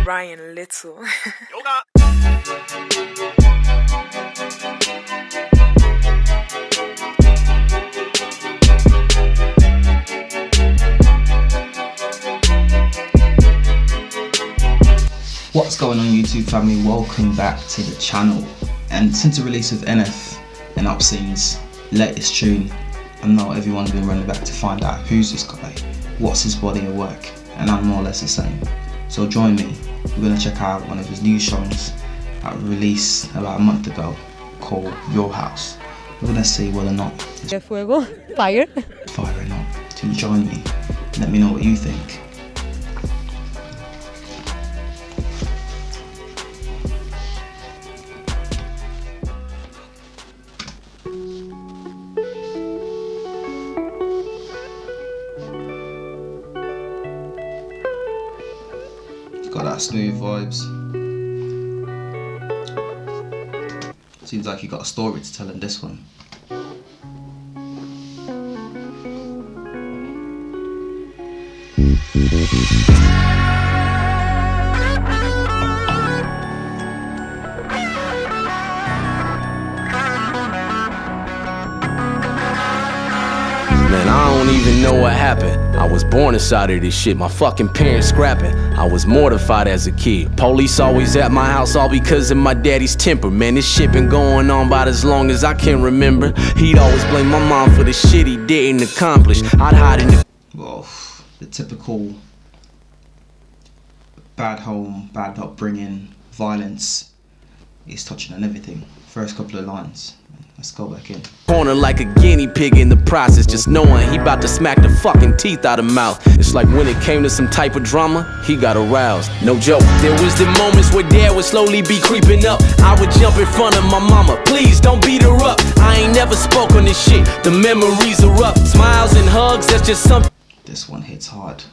Ryan Little. What's going on YouTube family, welcome back to the channel. And since the release of NF and Hopsin's latest tune, I know everyone's been running back to find out who's this guy, what's his body of work, and I'm more or less the same. So join me, we're going to check out one of his new songs that released about a month ago called Your House. We're going to see whether or not it's Fuego, fire or not. So join me, let me know what you think. Got that smooth vibes. Seems like you got a story to tell in this one. Man, I don't even know what happened. I was born inside of this shit, my fucking parents scrapping. I was mortified as a kid. Police always at my house, all because of my daddy's temper. Man, this shit been going on about as long as I can remember. He'd always blame my mom for the shit he didn't accomplish. I'd hide in the... Well, the typical bad home, bad upbringing, violence is touching on everything. First couple of lines. Let's go back in. Corner like a guinea pig in the process, just knowing he about to smack the fucking teeth out of mouth. It's like when it came to some type of drama, he got aroused. No joke. There was the moments where dad would slowly be creeping up. I would jump in front of my mama, please don't beat her up. I ain't never spoke on this shit, the memories are rough. Smiles and hugs, that's just something. This one hits hard.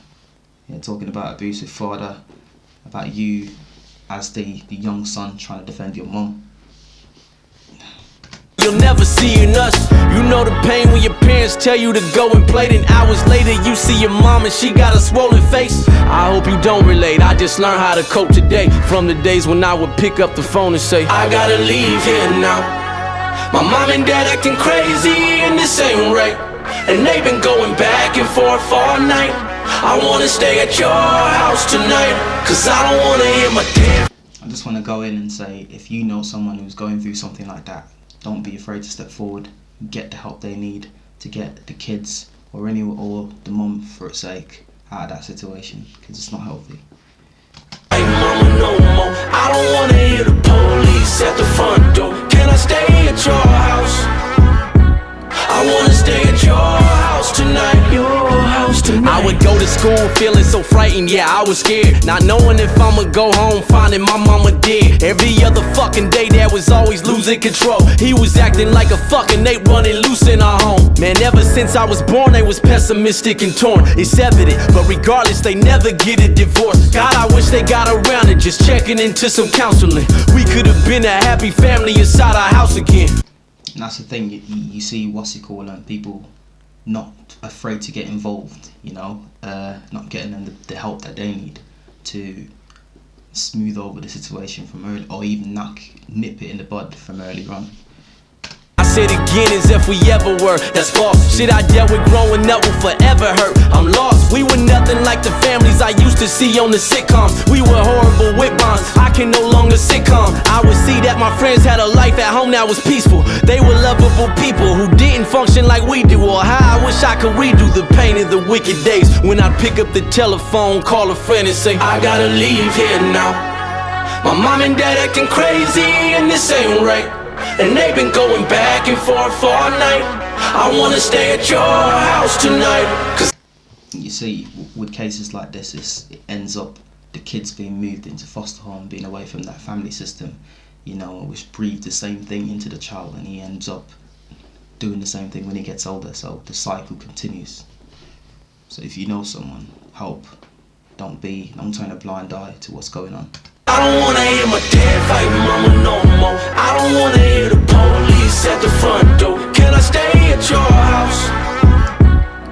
Yeah, talking about abusive father, about you as the young son trying to defend your mum. You'll never see in us. You know the pain when your parents tell you to go and play. Then hours later you see your mom and she got a swollen face. I hope you don't relate, I just learned how to cope today. From the days when I would pick up the phone and say, I gotta leave here now. My mom and dad acting crazy and this ain't right. And they've been going back and forth all night. I wanna stay at your house tonight, cause I don't wanna hear my damn. I just want to go in and say, if you know someone who's going through something like that, don't be afraid to step forward, get the help they need to get the kids or the mum for its sake out of that situation, because it's not healthy. Hey mama, no more. I don't wanna hear the police at the front door. Can I stay at your house? I wanna stay at your house tonight. Your house tonight. I would go to school feeling so frightened, yeah, I was scared. Not knowing if I'ma go home finding my mama dead. Every other fucking day dad was always losing control. He was acting like a fucking ape running loose in our home. Man, ever since I was born they was pessimistic and torn. It's evident, but regardless they never get a divorce. God, I wish they got around to just checking into some counseling. We could have been a happy family inside our house again. And that's the thing, you see people not afraid to get involved, you know, not getting them the help that they need to smooth over the situation from early, or even nip it in the bud from early on. I said again as if we ever were, that's false. Shit I dealt with growing up will forever hurt. I'm lost. We were nothing like the families I used to see on the sitcoms. We were horrible with bonds, I can no longer sitcom. I would see that my friends had a life at home that was peaceful. They were lovable people who didn't function like we do. Or how I wish I could redo the pain of the wicked days when I'd pick up the telephone, call a friend and say, I gotta leave here now. My mom and dad acting crazy and this ain't right. And they've been going back and forth all night. I wanna stay at your house tonight. Cause you see, with cases like this, it ends up the kids being moved into foster home, being away from that family system, you know, which breathes the same thing into the child, and he ends up doing the same thing when he gets older. So the cycle continues. So if you know someone, help. Don't turn a blind eye to what's going on. I don't wanna hear my dad fight mama no more. I don't wanna hear the police at the front door. Can I stay at your house?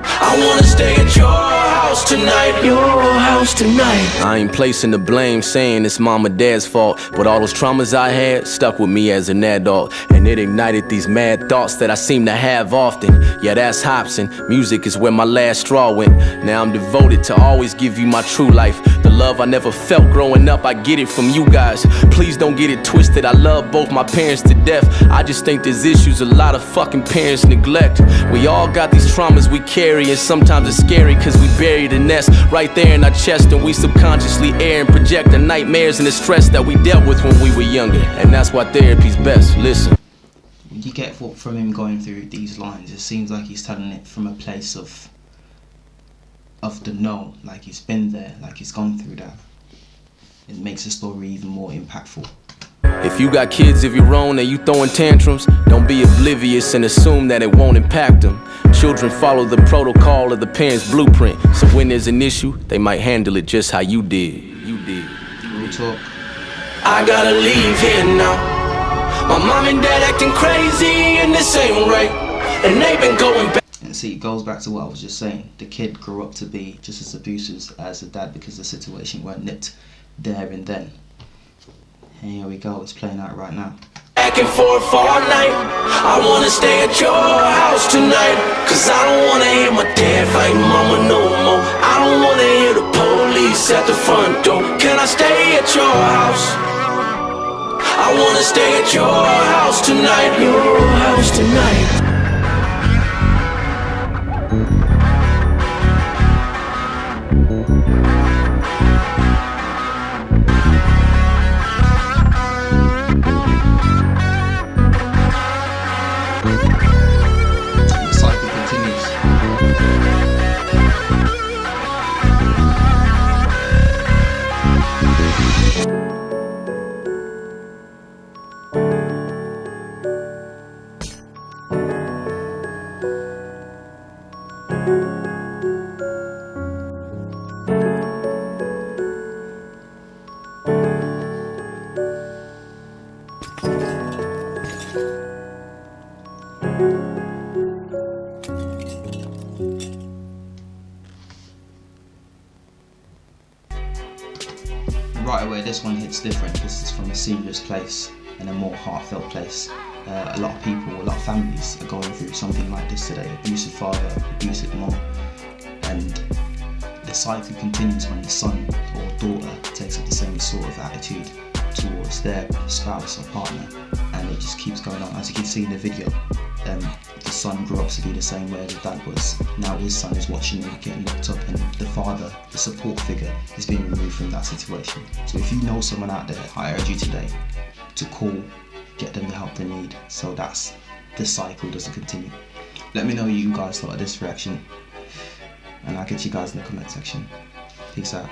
I I wanna stay at your house tonight. Your house tonight. I ain't placing the blame, saying it's mom or dad's fault, but all those traumas I had stuck with me as an adult, and it ignited these mad thoughts that I seem to have often. Yeah, that's Hopsin. Music is where my last straw went. Now I'm devoted to always give you my true life. The love I never felt growing up, I get it from you guys. Please don't get it twisted, I love both my parents to death. I just think there's issues a lot of fucking parents neglect. We all got these traumas we carry, and sometimes it's scary cause we bury the nest right there in our chest, and we subconsciously air and project the nightmares and the stress that we dealt with when we were younger. And that's why therapy's best. Listen. You get from him going through these lines, it seems like he's telling it from a place of the know, like he's been there, like he's gone through that. It makes the story even more impactful. If you got kids of your own and you throwing tantrums, don't be oblivious and assume that it won't impact them. Children follow the protocol of the parents' blueprint, so when there's an issue, they might handle it just how you did. Real talk. I gotta leave here now. My mom and dad acting crazy and this ain't right, and they've been going back. And see, it goes back to what I was just saying. The kid grew up to be just as abusive as the dad because the situation weren't nipped there and then. And here we go, it's playing out right now. Back and forth all night. I wanna stay at your house tonight, cause I don't wanna hear my dad fight mama no more. I don't wanna hear the police at the front door. Can I stay at your house? I wanna stay at your house tonight. Your house tonight. The cycle continues. Right away, this one hits different because it's from a serious place and a more heartfelt place. A lot of people, a lot of families are going through something like this today. Abusive father, abusive mom, and the cycle continues when the son or daughter takes up the same sort of attitude towards their spouse or partner, and it just keeps going on. As you can see in the video, the son grew up to be the same way as the dad was. Now his son is watching him getting locked up, and the father, the support figure, is being removed from that situation. So if you know someone out there, I urge you today to call, get them the help they need, so that's the cycle doesn't continue. Let me know what you guys thought of this reaction, and I'll get you guys in the comment section. Peace out.